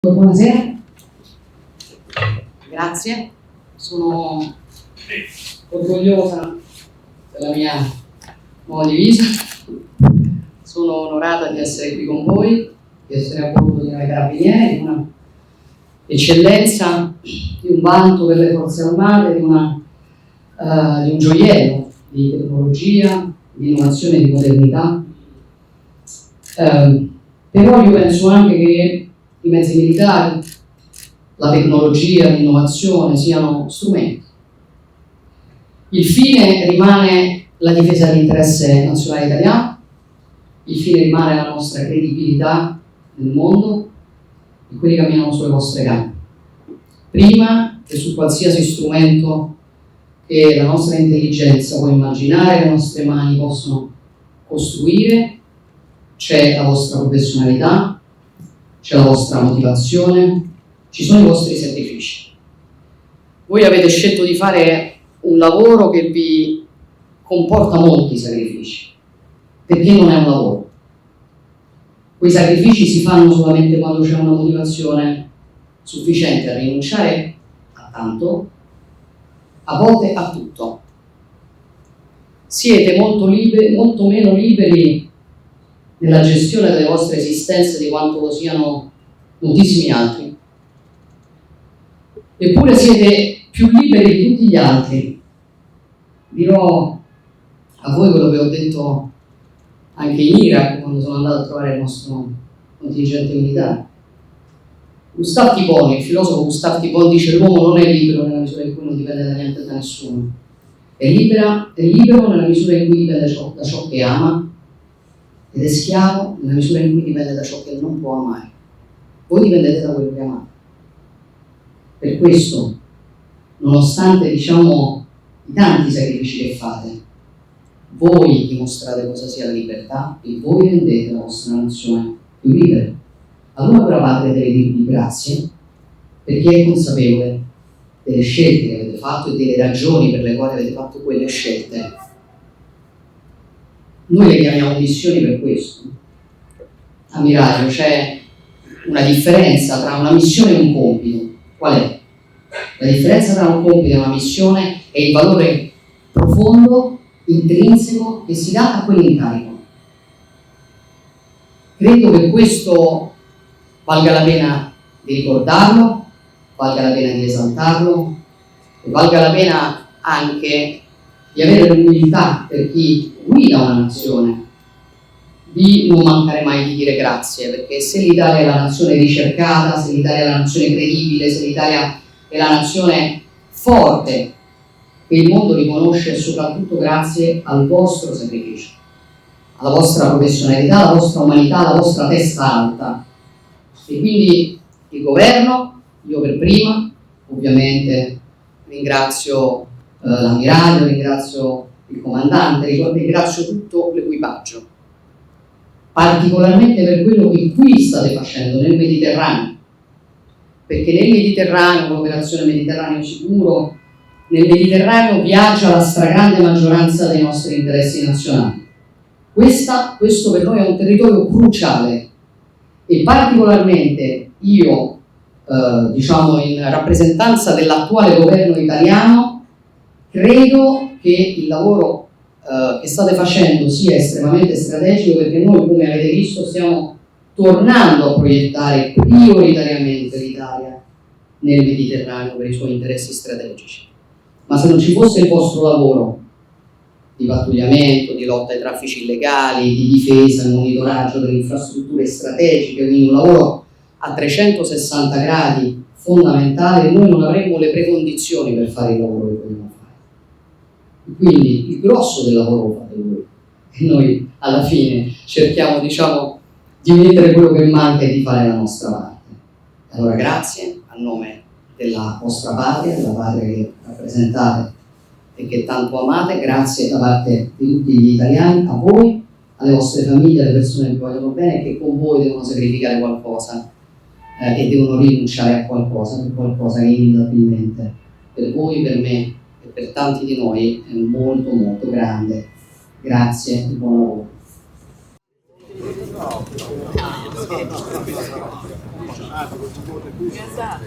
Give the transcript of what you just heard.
Buonasera, grazie, sono orgogliosa della mia nuova divisa, sono onorata di essere qui con voi, di essere a bordo di una carabinieri, di una eccellenza, di un vanto per le forze armate, di un gioiello di tecnologia, di innovazione e di modernità. Però io penso anche che i mezzi militari, la tecnologia, l'innovazione siano strumenti. Il fine rimane la difesa dell'interesse nazionale italiano, il fine rimane la nostra credibilità nel mondo e quelli camminano sulle vostre gambe. Prima che su qualsiasi strumento che la nostra intelligenza può immaginare, le nostre mani possono costruire, c'è la vostra professionalità, c'è la vostra motivazione, ci sono i vostri sacrifici. Voi avete scelto di fare un lavoro che vi comporta molti sacrifici, perché non è un lavoro. Quei sacrifici si fanno solamente quando c'è una motivazione sufficiente a rinunciare a tanto, a volte a tutto. Siete molto meno liberi nella gestione delle vostre esistenze di quanto lo siano moltissimi altri. Eppure siete più liberi di tutti gli altri. Dirò a voi quello che ho detto anche in Iraq quando sono andato a trovare il nostro contingente militare. Gustave Thibon, il filosofo Gustave Thibon, dice: l'uomo non è libero nella misura in cui non dipende da niente e da nessuno. È libero nella misura in cui dipende da ciò che ama, ed è schiavo nella misura in cui dipende da ciò che non può amare. Voi dipendete da quello che amate. Per questo, nonostante i tanti sacrifici che fate, voi dimostrate cosa sia la libertà e voi rendete la vostra nazione più libera. Allora quella patria deve dirvi grazie, perché è consapevole delle scelte che avete fatto e delle ragioni per le quali avete fatto quelle scelte. Noi le chiamiamo missioni per questo. Ammiraglio, c'è una differenza tra una missione e un compito. Qual è? La differenza tra un compito e una missione è il valore profondo, intrinseco che si dà a quell'incarico. Credo che questo valga la pena di ricordarlo, valga la pena di esaltarlo e valga la pena anche di avere l'umiltà per chi guida una nazione, di non mancare mai di dire grazie, perché se l'Italia è la nazione ricercata, se l'Italia è la nazione credibile, se l'Italia è la nazione forte che il mondo riconosce, soprattutto grazie al vostro sacrificio, alla vostra professionalità, alla vostra umanità, alla vostra testa alta. E quindi il governo, io per prima, ovviamente ringrazio l'ammiraglio, ringrazio il comandante, ringrazio tutto l'equipaggio, particolarmente per quello che qui state facendo nel Mediterraneo, perché nel Mediterraneo, l'operazione Mediterraneo Sicuro, nel Mediterraneo viaggia la stragrande maggioranza dei nostri interessi nazionali. Questo per noi è un territorio cruciale e particolarmente io, in rappresentanza dell'attuale governo italiano, credo che il lavoro che state facendo sia estremamente strategico, perché noi, come avete visto, stiamo tornando a proiettare prioritariamente l'Italia nel Mediterraneo per i suoi interessi strategici. Ma se non ci fosse il vostro lavoro di pattugliamento, di lotta ai traffici illegali, di difesa e monitoraggio delle infrastrutture strategiche, quindi un lavoro a 360 gradi fondamentale, noi non avremmo le precondizioni per fare il lavoro che vogliamo fare. Quindi il grosso del lavoro lo fate voi e noi alla fine cerchiamo di mettere quello che manca e di fare la nostra parte. Allora grazie a nome della vostra patria, della patria che rappresentate e che tanto amate, grazie da parte di tutti gli italiani, a voi, alle vostre famiglie, alle persone che vi vogliono bene e che con voi devono sacrificare qualcosa e devono rinunciare a qualcosa, per qualcosa che inevitabilmente per voi, per me e per tanti di noi è molto molto grande. Grazie e buon lavoro. Esatto.